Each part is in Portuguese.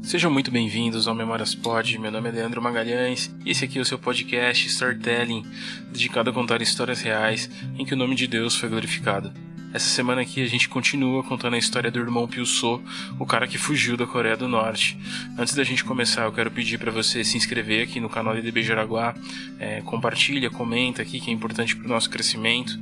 Sejam muito bem-vindos ao Memórias Pod. Meu nome é Leandro Magalhães e esse aqui é o seu podcast Storytelling, dedicado a contar histórias reais em que o nome de Deus foi glorificado. Essa semana aqui a gente continua contando a história do irmão Pyu-So, o cara que fugiu da Coreia do Norte. Antes da gente começar, eu quero pedir para você se inscrever aqui no canal IDB Jaraguá, compartilha, comenta aqui que é importante para o nosso crescimento.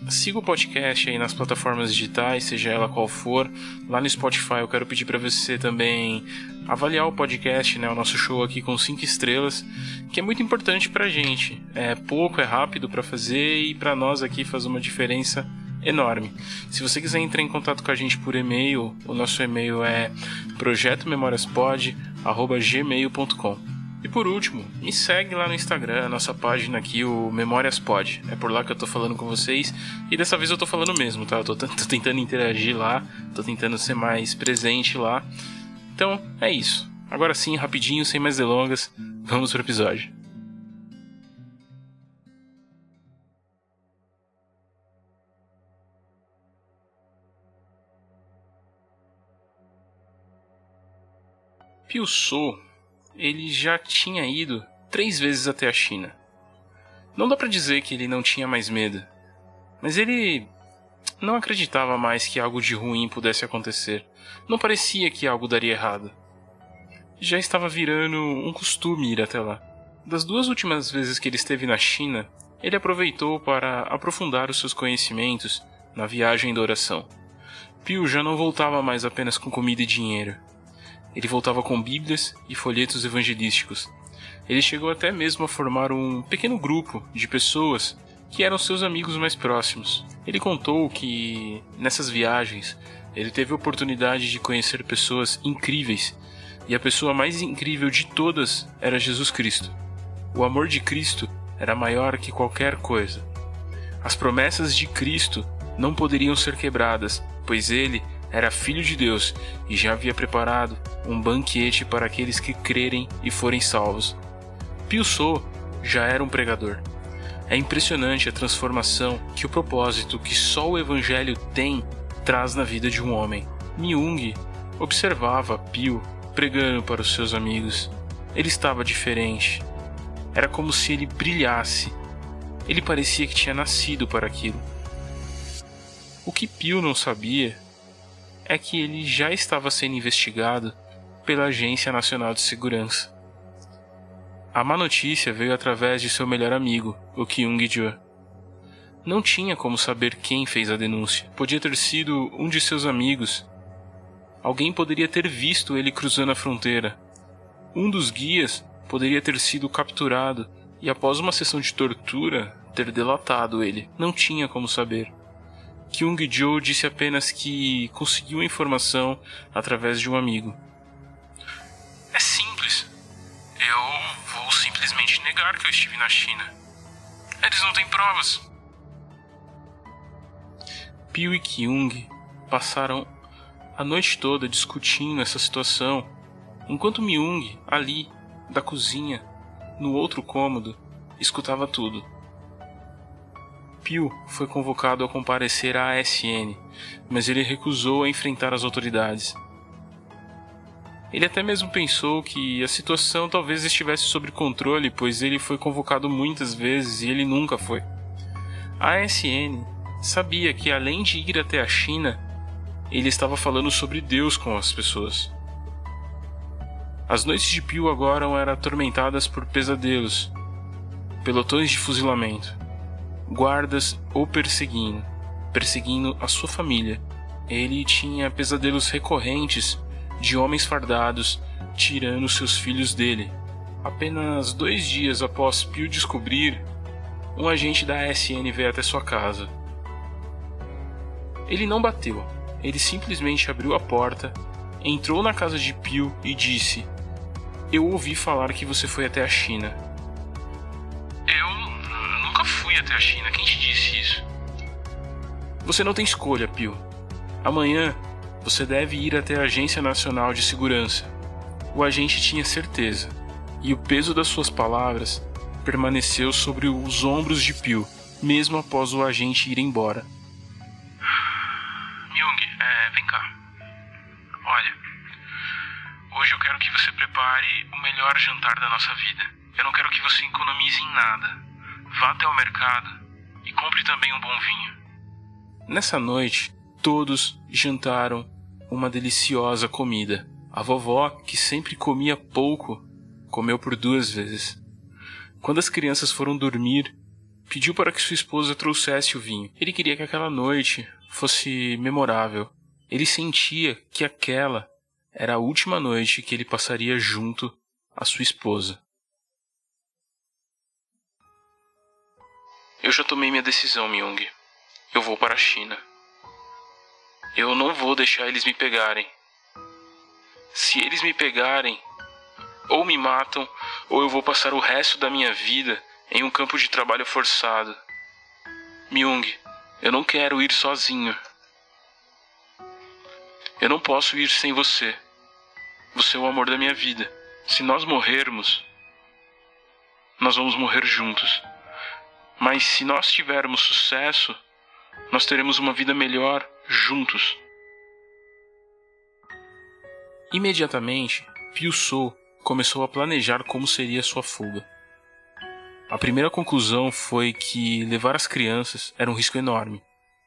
Siga o podcast aí nas plataformas digitais, seja ela qual for. Lá no Spotify eu quero pedir para você também avaliar o podcast, o nosso show aqui com 5 estrelas, que é muito importante pra gente. É pouco, é rápido para fazer e para nós aqui faz uma diferença enorme. Se você quiser entrar em contato com a gente por e-mail, o nosso e-mail é projetomemoriaspod@gmail.com. E por último, me segue lá no Instagram, a nossa página aqui, o Memórias Pod. É por lá que eu tô falando com vocês. E dessa vez eu tô falando mesmo, tá? Eu tô tentando interagir lá, tô tentando ser mais presente lá. Então, é isso. Agora sim, rapidinho, sem mais delongas, vamos pro episódio. Pyu-So, ele já tinha ido 3 vezes até a China. Não dá pra dizer que ele não tinha mais medo, mas ele não acreditava mais que algo de ruim pudesse acontecer. Não parecia que algo daria errado. Já estava virando um costume ir até lá. Das 2 últimas vezes que ele esteve na China, ele aproveitou para aprofundar os seus conhecimentos na viagem da oração. Pyu já não voltava mais apenas com comida e dinheiro. Ele voltava com bíblias e folhetos evangelísticos. Ele chegou até mesmo a formar um pequeno grupo de pessoas que eram seus amigos mais próximos. Ele contou que, nessas viagens, ele teve a oportunidade de conhecer pessoas incríveis, e a pessoa mais incrível de todas era Jesus Cristo. O amor de Cristo era maior que qualquer coisa. As promessas de Cristo não poderiam ser quebradas, pois ele era filho de Deus e já havia preparado um banquete para aqueles que crerem e forem salvos. Pyu-So já era um pregador. É impressionante a transformação que o propósito que só o Evangelho traz na vida de um homem. Myung observava Pyu pregando para os seus amigos. Ele estava diferente. Era como se ele brilhasse. Ele parecia que tinha nascido para aquilo. O que Pyu não sabia é que ele já estava sendo investigado pela Agência Nacional de Segurança. A má notícia veio através de seu melhor amigo, o Kyung-jo. Não tinha como saber quem fez a denúncia. Podia ter sido um de seus amigos. Alguém poderia ter visto ele cruzando a fronteira. Um dos guias poderia ter sido capturado e, após uma sessão de tortura, ter delatado ele. Não tinha como saber. Kyung-jo disse apenas que conseguiu a informação através de um amigo. É simples. Eu vou simplesmente negar que eu estive na China. Eles não têm provas. Pyu e Kyung passaram a noite toda discutindo essa situação, enquanto Myung, ali, da cozinha, no outro cômodo, escutava tudo. Pyu foi convocado a comparecer à ASN, mas ele recusou a enfrentar as autoridades. Ele até mesmo pensou que a situação talvez estivesse sob controle, pois ele foi convocado muitas vezes e ele nunca foi. A ASN sabia que, além de ir até a China, ele estava falando sobre Deus com as pessoas. As noites de Pyu agora eram atormentadas por pesadelos, pelotões de fuzilamento, guardas o perseguindo a sua família. Ele tinha pesadelos recorrentes de homens fardados tirando seus filhos dele. Apenas 2 dias após Pyu descobrir, um agente da ASN veio até sua casa. Ele não bateu, ele simplesmente abriu a porta, entrou na casa de Pyu e disse: "Eu ouvi falar que você foi até a China." Fui até a China, quem te disse isso? Você não tem escolha, Pyu. Amanhã você deve ir até a Agência Nacional de Segurança. O agente tinha certeza, e o peso das suas palavras permaneceu sobre os ombros de Pyu, mesmo após o agente ir embora. Myung, vem cá. Olha, Hoje eu quero que você prepare o melhor jantar da nossa vida. Eu não quero que você economize em nada. Vá até o mercado e compre também um bom vinho. Nessa noite, todos jantaram uma deliciosa comida. A vovó, que sempre comia pouco, comeu por 2 vezes. Quando as crianças foram dormir, pediu para que sua esposa trouxesse o vinho. Ele queria que aquela noite fosse memorável. Ele sentia que aquela era a última noite que ele passaria junto à sua esposa. Eu já tomei minha decisão, Myung. Eu vou para a China. Eu não vou deixar eles me pegarem. Se eles me pegarem, ou me matam, ou eu vou passar o resto da minha vida em um campo de trabalho forçado. Myung, eu não quero ir sozinho. Eu não posso ir sem você. Você é o amor da minha vida. Se nós morrermos, nós vamos morrer juntos. Mas se nós tivermos sucesso, nós teremos uma vida melhor juntos. Imediatamente, Pyu-soo começou a planejar como seria sua fuga. A primeira conclusão foi que levar as crianças era um risco enorme,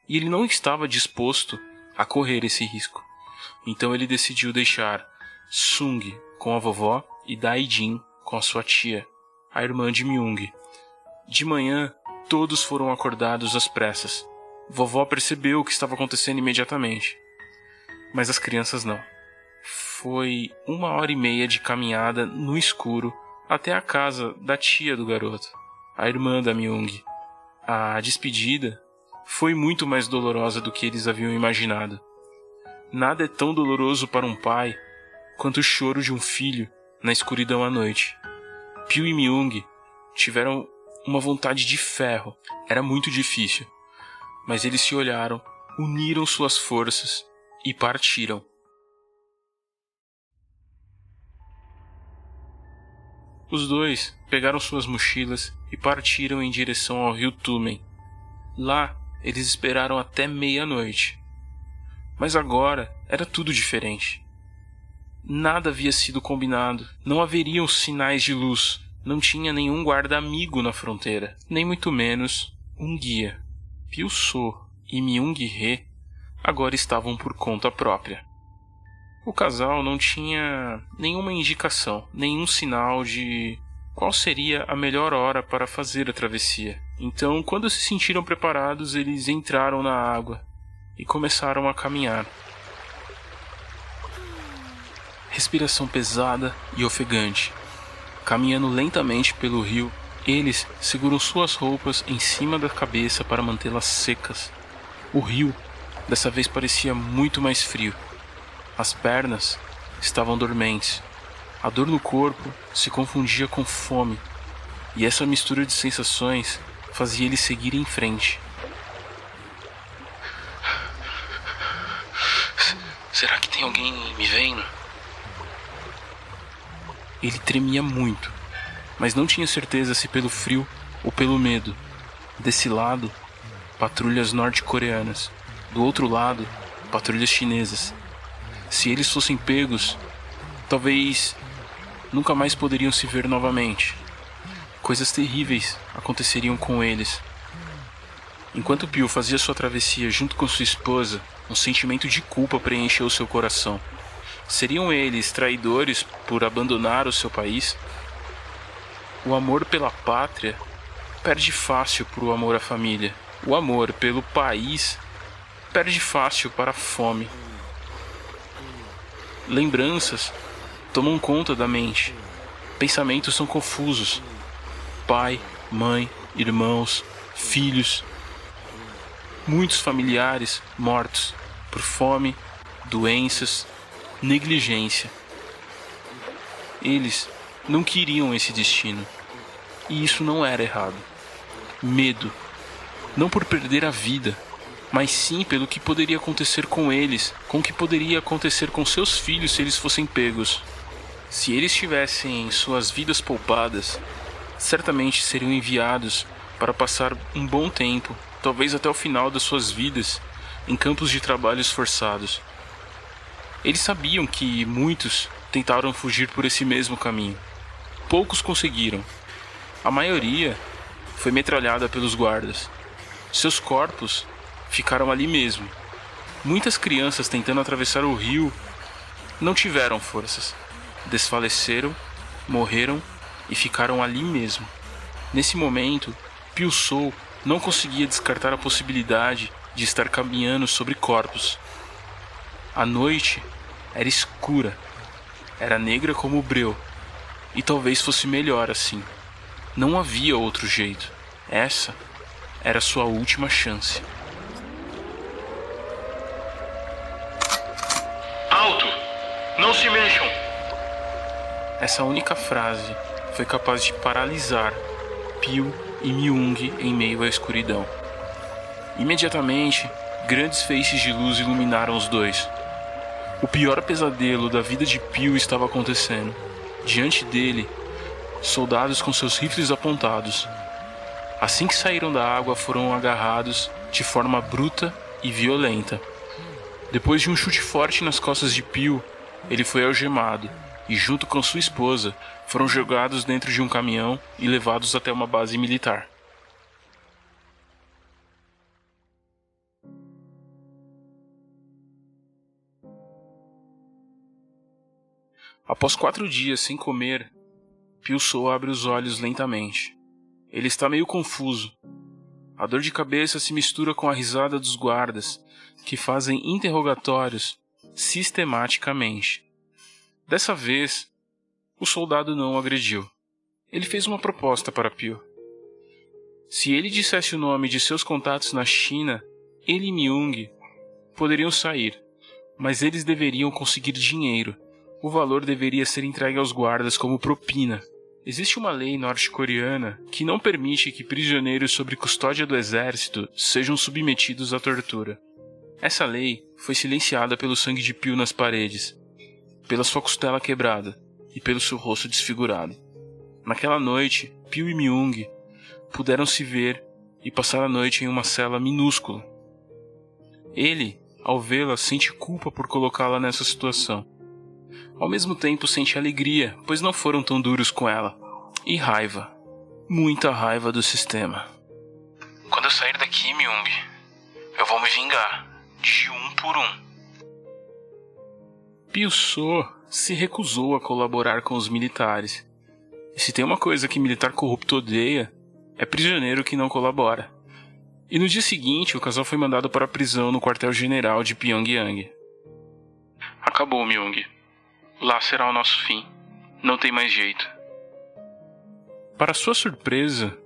e ele não estava disposto a correr esse risco. Então ele decidiu deixar Sung com a vovó e Dae-jin com a sua tia, a irmã de Myung. De manhã, todos foram acordados às pressas. Vovó percebeu o que estava acontecendo imediatamente, mas as crianças não. Foi 1h30 de caminhada no escuro até a casa da tia do garoto, a irmã da Myung. A despedida foi muito mais dolorosa do que eles haviam imaginado. Nada é tão doloroso para um pai quanto o choro de um filho na escuridão à noite. Pyu e Myung tiveram uma vontade de ferro. Era muito difícil. Mas eles se olharam, uniram suas forças e partiram. Os dois pegaram suas mochilas e partiram em direção ao rio Tumen. Lá, eles esperaram até meia-noite. Mas agora era tudo diferente. Nada havia sido combinado. Não haveriam sinais de luz. Não tinha nenhum guarda amigo na fronteira, nem muito menos um guia. Pyu-soo e Myung-hee agora estavam por conta própria. O casal não tinha nenhuma indicação, nenhum sinal de qual seria a melhor hora para fazer a travessia. Então, quando se sentiram preparados, eles entraram na água e começaram a caminhar. Respiração pesada e ofegante. Caminhando lentamente pelo rio, eles seguram suas roupas em cima da cabeça para mantê-las secas. O rio, dessa vez, parecia muito mais frio. As pernas estavam dormentes. A dor no corpo se confundia com fome, e essa mistura de sensações fazia eles seguir em frente. Será que tem alguém me vendo? Ele tremia muito, mas não tinha certeza se pelo frio ou pelo medo. Desse lado, patrulhas norte-coreanas. Do outro lado, patrulhas chinesas. Se eles fossem pegos, talvez nunca mais poderiam se ver novamente. Coisas terríveis aconteceriam com eles. Enquanto Pyu fazia sua travessia junto com sua esposa, um sentimento de culpa preencheu seu coração. Seriam eles traidores por abandonar o seu país? O amor pela pátria perde fácil para o amor à família. O amor pelo país perde fácil para a fome. Lembranças tomam conta da mente. Pensamentos são confusos. Pai, mãe, irmãos, filhos. Muitos familiares mortos por fome, doenças, negligência. Eles não queriam esse destino. E isso não era errado. Medo. Não por perder a vida, mas sim pelo que poderia acontecer com eles, com o que poderia acontecer com seus filhos se eles fossem pegos. Se eles tivessem suas vidas poupadas, certamente seriam enviados para passar um bom tempo, talvez até o final das suas vidas, em campos de trabalhos forçados. Eles sabiam que muitos tentaram fugir por esse mesmo caminho. Poucos conseguiram. A maioria foi metralhada pelos guardas. Seus corpos ficaram ali mesmo. Muitas crianças tentando atravessar o rio não tiveram forças. Desfaleceram, morreram e ficaram ali mesmo. Nesse momento, Pyu-Sool não conseguia descartar a possibilidade de estar caminhando sobre corpos. A noite era escura, era negra como o breu, e talvez fosse melhor assim. Não havia outro jeito. Essa era sua última chance. Alto! Não se mexam! Essa única frase foi capaz de paralisar Pyu e Myung em meio à escuridão. Imediatamente, grandes feixes de luz iluminaram os dois. O pior pesadelo da vida de Pyu estava acontecendo. Diante dele, soldados com seus rifles apontados. Assim que saíram da água, foram agarrados de forma bruta e violenta. Depois de um chute forte nas costas de Pyu, ele foi algemado e, junto com sua esposa, foram jogados dentro de um caminhão e levados até uma base militar. Após 4 dias sem comer, Pyu-Sool abre os olhos lentamente. Ele está meio confuso. A dor de cabeça se mistura com a risada dos guardas, que fazem interrogatórios sistematicamente. Dessa vez, o soldado não o agrediu. Ele fez uma proposta para Pyu. Se ele dissesse o nome de seus contatos na China, ele e Myung poderiam sair, mas eles deveriam conseguir dinheiro. O valor deveria ser entregue aos guardas como propina. Existe uma lei norte-coreana que não permite que prisioneiros sob custódia do exército sejam submetidos à tortura. Essa lei foi silenciada pelo sangue de Pyu nas paredes, pela sua costela quebrada e pelo seu rosto desfigurado. Naquela noite, Pyu e Myung puderam se ver e passar a noite em uma cela minúscula. Ele, ao vê-la, sente culpa por colocá-la nessa situação. Ao mesmo tempo sente alegria, pois não foram tão duros com ela. E raiva. Muita raiva do sistema. Quando eu sair daqui, Myung, eu vou me vingar. De um por um. Pyu-Sool se recusou a colaborar com os militares. E se tem uma coisa que militar corrupto odeia, é prisioneiro que não colabora. E no dia seguinte, o casal foi mandado para a prisão no quartel-general de Pyongyang. Acabou, Myung. Lá será o nosso fim. Não tem mais jeito. Para sua surpresa,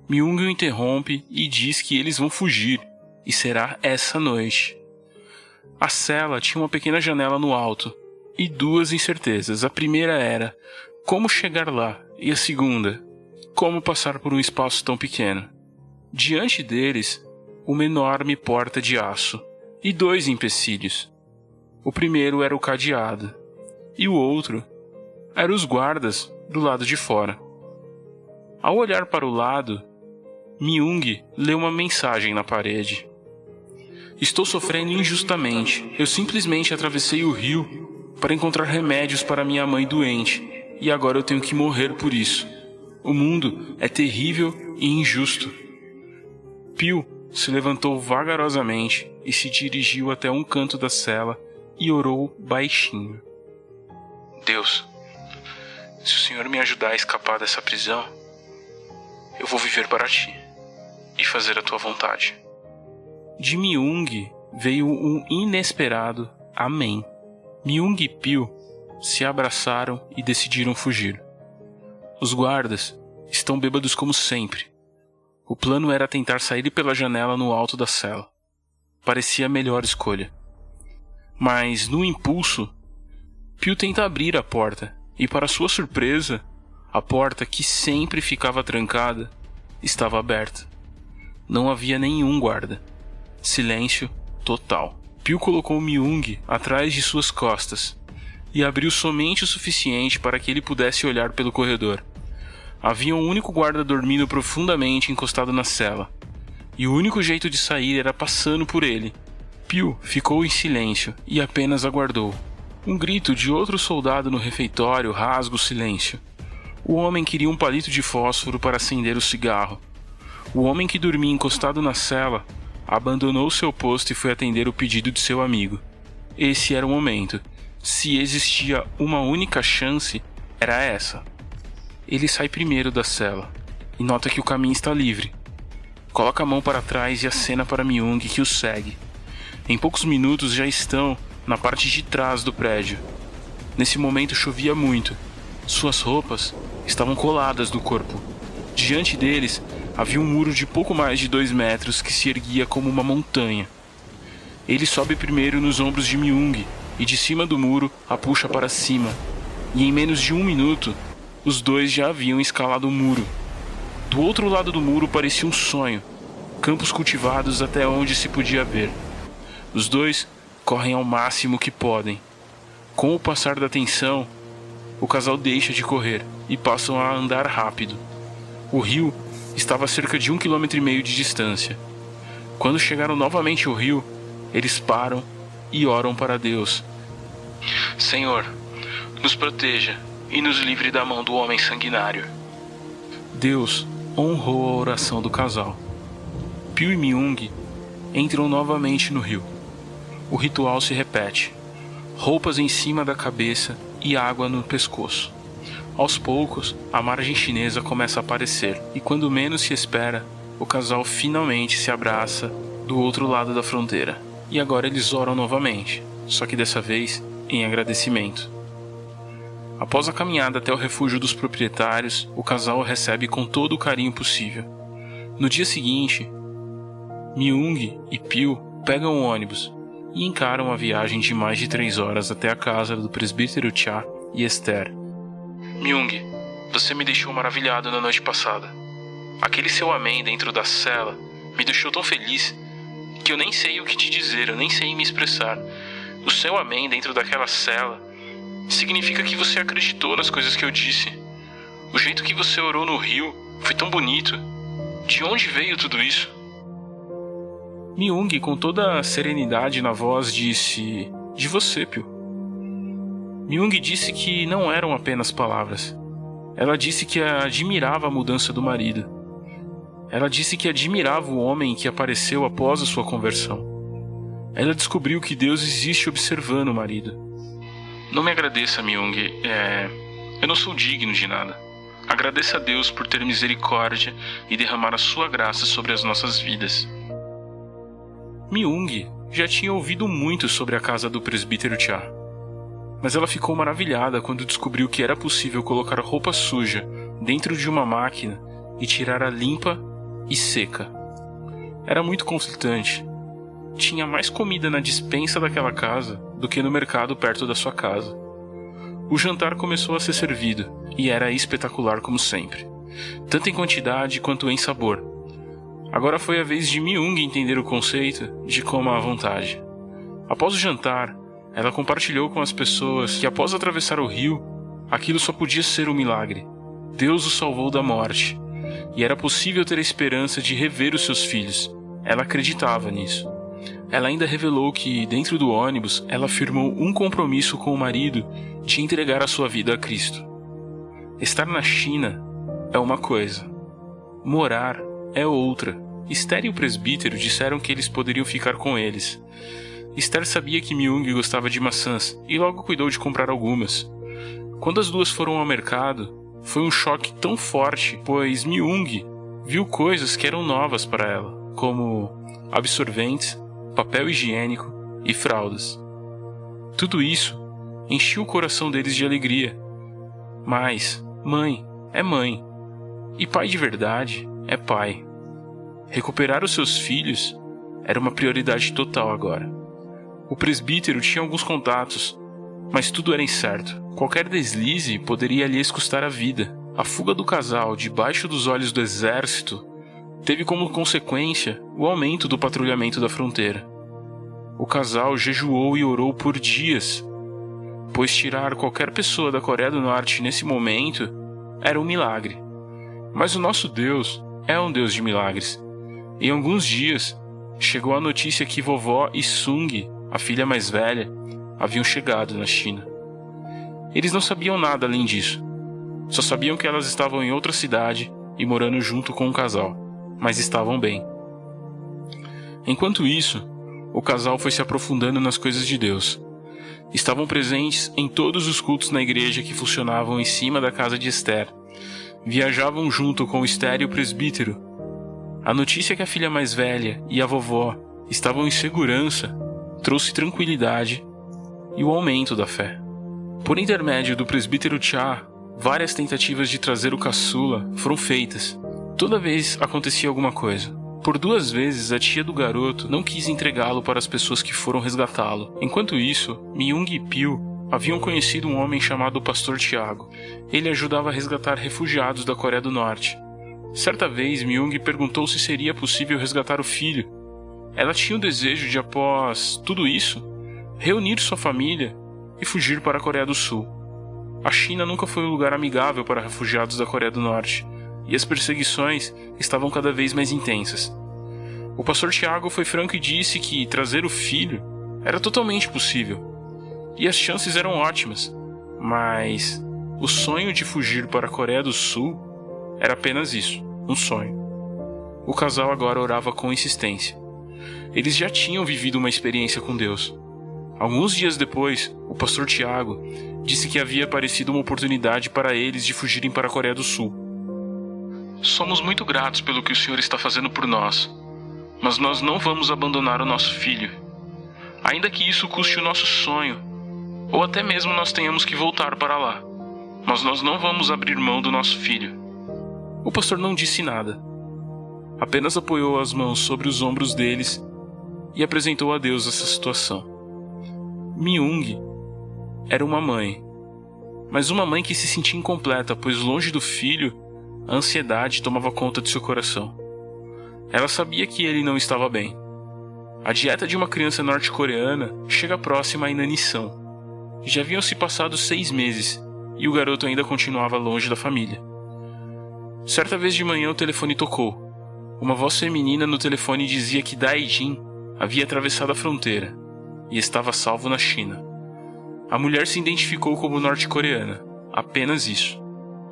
Myung o interrompe e diz que eles vão fugir, e será essa noite. A cela tinha uma pequena janela no alto, e 2 incertezas. A primeira era como chegar lá, e a segunda, como passar por um espaço tão pequeno. Diante deles, uma enorme porta de aço, e 2 empecilhos. O primeiro era o cadeado, e o outro eram os guardas do lado de fora. Ao olhar para o lado, Myung leu uma mensagem na parede. Estou sofrendo injustamente. Eu simplesmente atravessei o rio para encontrar remédios para minha mãe doente, e agora eu tenho que morrer por isso. O mundo é terrível e injusto. Pyu se levantou vagarosamente e se dirigiu até um canto da cela e orou baixinho. Deus, se o Senhor me ajudar a escapar dessa prisão, eu vou viver para ti e fazer a tua vontade. De Myung veio um inesperado amém. Myung e Pyu se abraçaram e decidiram fugir. Os guardas estão bêbados como sempre. O plano era tentar sair pela janela no alto da cela. Parecia a melhor escolha. Mas, no impulso, Pyu tenta abrir a porta, e para sua surpresa, a porta, que sempre ficava trancada, estava aberta. Não havia nenhum guarda. Silêncio total. Pyu colocou Myung atrás de suas costas e abriu somente o suficiente para que ele pudesse olhar pelo corredor. Havia um único guarda dormindo profundamente encostado na cela, e o único jeito de sair era passando por ele. Pyu ficou em silêncio e apenas aguardou. Um grito de outro soldado no refeitório rasga o silêncio. O homem queria um palito de fósforo para acender o cigarro. O homem que dormia encostado na cela abandonou seu posto e foi atender o pedido de seu amigo. Esse era o momento. Se existia uma única chance, era essa. Ele sai primeiro da cela e nota que o caminho está livre. Coloca a mão para trás e acena para Myung, que o segue. Em poucos minutos já estão na parte de trás do prédio. Nesse momento chovia muito. Suas roupas estavam coladas no corpo. Diante deles havia um muro de pouco mais de 2 metros que se erguia como uma montanha. Ele sobe primeiro nos ombros de Myung e de cima do muro a puxa para cima. E em menos de 1 minuto, os dois já haviam escalado o muro. Do outro lado do muro parecia um sonho. Campos cultivados até onde se podia ver. Os dois correm ao máximo que podem. Com o passar da tensão, o casal deixa de correr e passam a andar rápido. O rio estava a cerca de 1,5 km de distância. Quando chegaram novamente ao rio, eles param e oram para Deus. Senhor, nos proteja e nos livre da mão do homem sanguinário. Deus honrou a oração do casal. Pio e Myung entram novamente no rio. O ritual se repete. Roupas em cima da cabeça e água no pescoço. Aos poucos, a margem chinesa começa a aparecer, e quando menos se espera, o casal finalmente se abraça do outro lado da fronteira. E agora eles oram novamente, só que dessa vez em agradecimento. Após a caminhada até o refúgio dos proprietários, o casal o recebe com todo o carinho possível. No dia seguinte, Myung e Pio pegam o ônibus e encaram a viagem de mais de 3 horas até a casa do presbítero Cha e Esther. Myung, você me deixou maravilhado na noite passada. Aquele seu amém dentro da cela me deixou tão feliz que eu nem sei o que te dizer, eu nem sei me expressar. O seu amém dentro daquela cela significa que você acreditou nas coisas que eu disse. O jeito que você orou no rio foi tão bonito. De onde veio tudo isso? Myung, com toda a serenidade na voz, disse: de você, Pio. Myung disse que não eram apenas palavras. Ela disse que admirava a mudança do marido. Ela disse que admirava o homem que apareceu após a sua conversão. Ela descobriu que Deus existe observando o marido. Não me agradeça, Myung. Eu não sou digno de nada. Agradeça a Deus por ter misericórdia e derramar a sua graça sobre as nossas vidas. Myung já tinha ouvido muito sobre a casa do presbítero Cha, mas ela ficou maravilhada quando descobriu que era possível colocar roupa suja dentro de uma máquina e tirar-a limpa e seca. Era muito conflitante. Tinha mais comida na despensa daquela casa do que no mercado perto da sua casa. O jantar começou a ser servido e era espetacular como sempre, tanto em quantidade quanto em sabor. Agora foi a vez de Myung entender o conceito de coma à vontade. Após o jantar, ela compartilhou com as pessoas que após atravessar o rio, aquilo só podia ser um milagre. Deus o salvou da morte, e era possível ter a esperança de rever os seus filhos. Ela acreditava nisso. Ela ainda revelou que, dentro do ônibus, ela firmou um compromisso com o marido de entregar a sua vida a Cristo. Estar na China é uma coisa, morar é outra. Esther e o presbítero disseram que eles poderiam ficar com eles. Esther sabia que Myung gostava de maçãs e logo cuidou de comprar algumas. Quando as duas foram ao mercado, foi um choque tão forte, pois Myung viu coisas que eram novas para ela, como absorventes, papel higiênico e fraldas. Tudo isso enchia o coração deles de alegria. Mas mãe é mãe, e pai de verdade é pai. Recuperar os seus filhos era uma prioridade total agora. O presbítero tinha alguns contatos, mas tudo era incerto. Qualquer deslize poderia lhes custar a vida. A fuga do casal debaixo dos olhos do exército teve como consequência o aumento do patrulhamento da fronteira. O casal jejuou e orou por dias, pois tirar qualquer pessoa da Coreia do Norte nesse momento era um milagre. Mas o nosso Deus é um Deus de milagres. Em alguns dias, chegou a notícia que vovó Isung, a filha mais velha, haviam chegado na China. Eles não sabiam nada além disso. Só sabiam que elas estavam em outra cidade e morando junto com um casal, mas estavam bem. Enquanto isso, o casal foi se aprofundando nas coisas de Deus. Estavam presentes em todos os cultos na igreja que funcionavam em cima da casa de Esther. Viajavam junto com Esther e o presbítero. A notícia que a filha mais velha e a vovó estavam em segurança trouxe tranquilidade e o aumento da fé. Por intermédio do presbítero Cha, várias tentativas de trazer o caçula foram feitas. Toda vez acontecia alguma coisa. Por 2 vezes, a tia do garoto não quis entregá-lo para as pessoas que foram resgatá-lo. Enquanto isso, Myung e Pil haviam conhecido um homem chamado Pastor Tiago. Ele ajudava a resgatar refugiados da Coreia do Norte. Certa vez, Myung perguntou se seria possível resgatar o filho. Ela tinha o desejo de, após tudo isso, reunir sua família e fugir para a Coreia do Sul. A China nunca foi um lugar amigável para refugiados da Coreia do Norte, e as perseguições estavam cada vez mais intensas. O pastor Tiago foi franco e disse que trazer o filho era totalmente possível, e as chances eram ótimas, mas o sonho de fugir para a Coreia do Sul era apenas isso, um sonho. O casal agora orava com insistência. Eles já tinham vivido uma experiência com Deus. Alguns dias depois, o pastor Tiago disse que havia aparecido uma oportunidade para eles de fugirem para a Coreia do Sul. Somos muito gratos pelo que o Senhor está fazendo por nós, mas nós não vamos abandonar o nosso filho, ainda que isso custe o nosso sonho, ou até mesmo nós tenhamos que voltar para lá, mas nós não vamos abrir mão do nosso filho. O pastor não disse nada, apenas apoiou as mãos sobre os ombros deles e apresentou a Deus essa situação. Myung era uma mãe, mas uma mãe que se sentia incompleta, pois longe do filho, a ansiedade tomava conta de seu coração. Ela sabia que ele não estava bem. A dieta de uma criança norte-coreana chega próxima à inanição. Já haviam se passado 6 meses e o garoto ainda continuava longe da família. Certa vez de manhã o telefone tocou. Uma voz feminina no telefone dizia que Dae-jin havia atravessado a fronteira e estava salvo na China. A mulher se identificou como norte-coreana, apenas isso.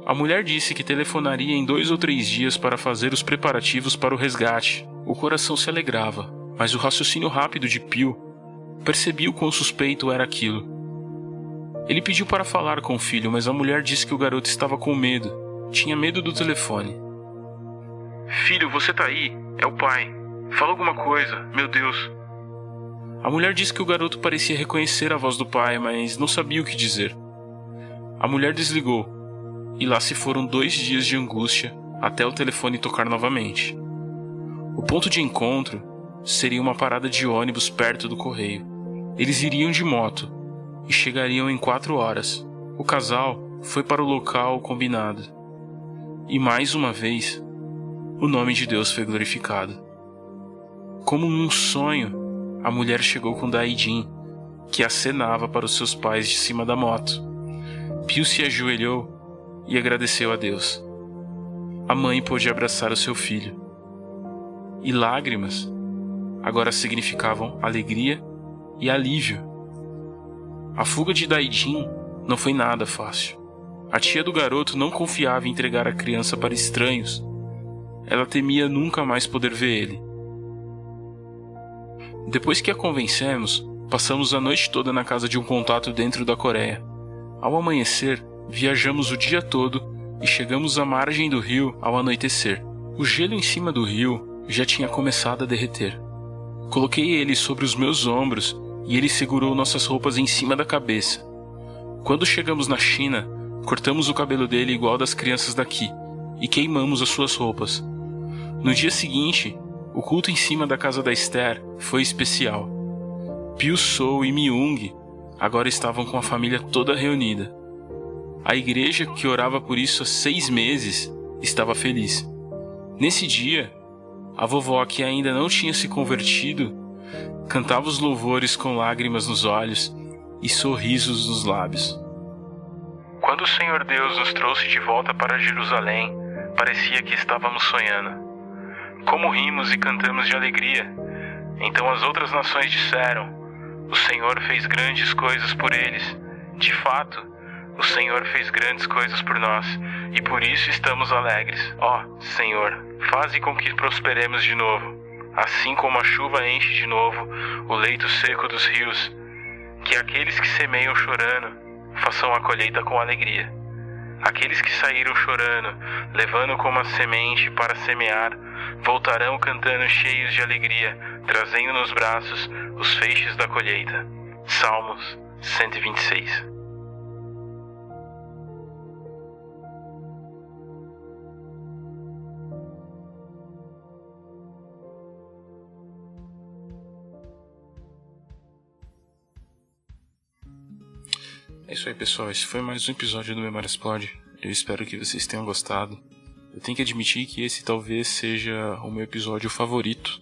A mulher disse que telefonaria em 2 ou 3 dias para fazer os preparativos para o resgate. O coração se alegrava, mas o raciocínio rápido de Pil percebia o quão suspeito era aquilo. Ele pediu para falar com o filho, mas a mulher disse que o garoto estava com medo. Tinha medo do telefone. Filho, você tá aí? É o pai. Fala alguma coisa, meu Deus. A mulher disse que o garoto parecia reconhecer a voz do pai, mas não sabia o que dizer. A mulher desligou. E lá se foram 2 dias de angústia até o telefone tocar novamente. O ponto de encontro seria uma parada de ônibus perto do correio. Eles iriam de moto e chegariam em 4 horas. O casal foi para o local combinado. E mais uma vez, o nome de Deus foi glorificado. Como num sonho, a mulher chegou com Dae-jin, que acenava para os seus pais de cima da moto. Pil se ajoelhou e agradeceu a Deus. A mãe pôde abraçar o seu filho. E lágrimas agora significavam alegria e alívio. A fuga de Dae-jin não foi nada fácil. A tia do garoto não confiava em entregar a criança para estranhos. Ela temia nunca mais poder ver ele. Depois que a convencemos, passamos a noite toda na casa de um contato dentro da Coreia. Ao amanhecer, viajamos o dia todo e chegamos à margem do rio ao anoitecer. O gelo em cima do rio já tinha começado a derreter. Coloquei ele sobre os meus ombros e ele segurou nossas roupas em cima da cabeça. Quando chegamos na China, cortamos o cabelo dele igual das crianças daqui e queimamos as suas roupas. No dia seguinte, o culto em cima da casa da Esther foi especial. Pil Sou e Myung agora estavam com a família toda reunida. A igreja que orava por isso há 6 meses estava feliz. Nesse dia, a vovó, que ainda não tinha se convertido, cantava os louvores com lágrimas nos olhos e sorrisos nos lábios. Quando o Senhor Deus nos trouxe de volta para Jerusalém, parecia que estávamos sonhando. Como rimos e cantamos de alegria. Então as outras nações disseram: O Senhor fez grandes coisas por eles. De fato, o Senhor fez grandes coisas por nós, e por isso estamos alegres. Ó, Senhor, faze com que prosperemos de novo, assim como a chuva enche de novo o leito seco dos rios. Que aqueles que semeiam chorando façam a colheita com alegria. Aqueles que saíram chorando, levando como a semente para semear, voltarão cantando cheios de alegria, trazendo nos braços os feixes da colheita. Salmos 126. É isso aí, pessoal. Esse foi mais um episódio do Memória Explode. Eu espero que vocês tenham gostado. Eu tenho que admitir que esse talvez seja o meu episódio favorito.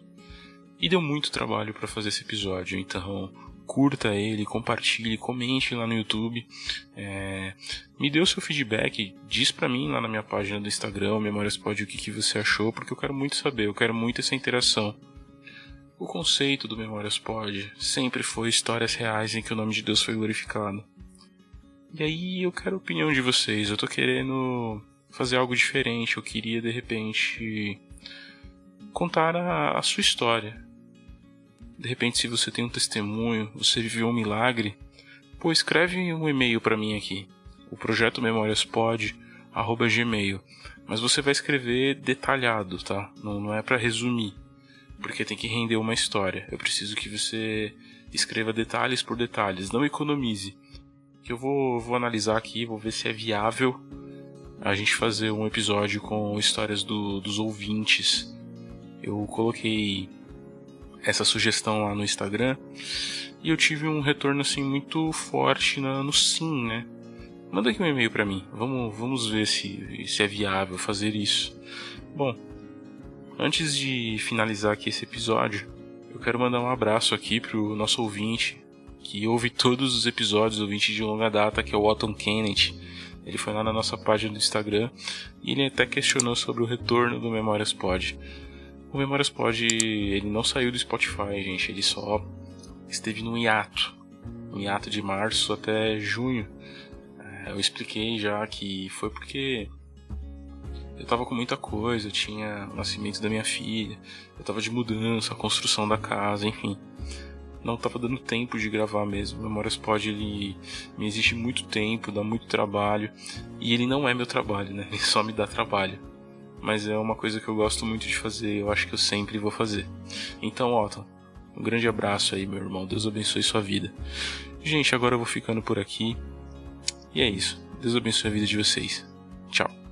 E deu muito trabalho para fazer esse episódio. Então, curta ele, compartilhe, comente lá no YouTube. Me dê o seu feedback. Diz pra mim lá na minha página do Instagram, Memória Explode, o que você achou. Porque eu quero muito saber, eu quero muito essa interação. O conceito do Memória Explode sempre foi histórias reais em que o nome de Deus foi glorificado. E aí eu quero a opinião de vocês. Eu tô querendo fazer algo diferente. Eu queria, de repente, contar a sua história. De repente, se você tem um testemunho, você viveu um milagre, pô, escreve um e-mail pra mim aqui. O projeto memoriaspod@gmail. Mas você vai escrever detalhado, tá? Não é pra resumir. Porque tem que render uma história. Eu preciso que você escreva detalhes por detalhes. Não economize. Que eu vou analisar aqui, vou ver se é viável a gente fazer um episódio com histórias dos ouvintes. Eu coloquei essa sugestão lá no Instagram e eu tive um retorno assim muito forte no sim, né? Manda aqui um e-mail pra mim, vamos ver se é viável fazer isso. Bom, antes de finalizar aqui esse episódio, eu quero mandar um abraço aqui pro nosso ouvinte, que ouve todos os episódios, ouvinte de longa data, que é o Otton Kennedy. Ele foi lá na nossa página do Instagram e ele até questionou sobre o retorno do Memórias Pod. O Memórias Pod, ele não saiu do Spotify, gente, ele só esteve num hiato de março até junho. Eu expliquei já que foi porque eu tava com muita coisa, eu tinha o nascimento da minha filha, eu tava de mudança, a construção da casa, enfim. Não tava dando tempo de gravar mesmo. O Memórias Pod, ele me exige muito tempo, dá muito trabalho. E ele não é meu trabalho, né? Ele só me dá trabalho. Mas é uma coisa que eu gosto muito de fazer, eu acho que eu sempre vou fazer. Então, Otton, um grande abraço aí, meu irmão. Deus abençoe sua vida. Gente, agora eu vou ficando por aqui. E é isso. Deus abençoe a vida de vocês. Tchau.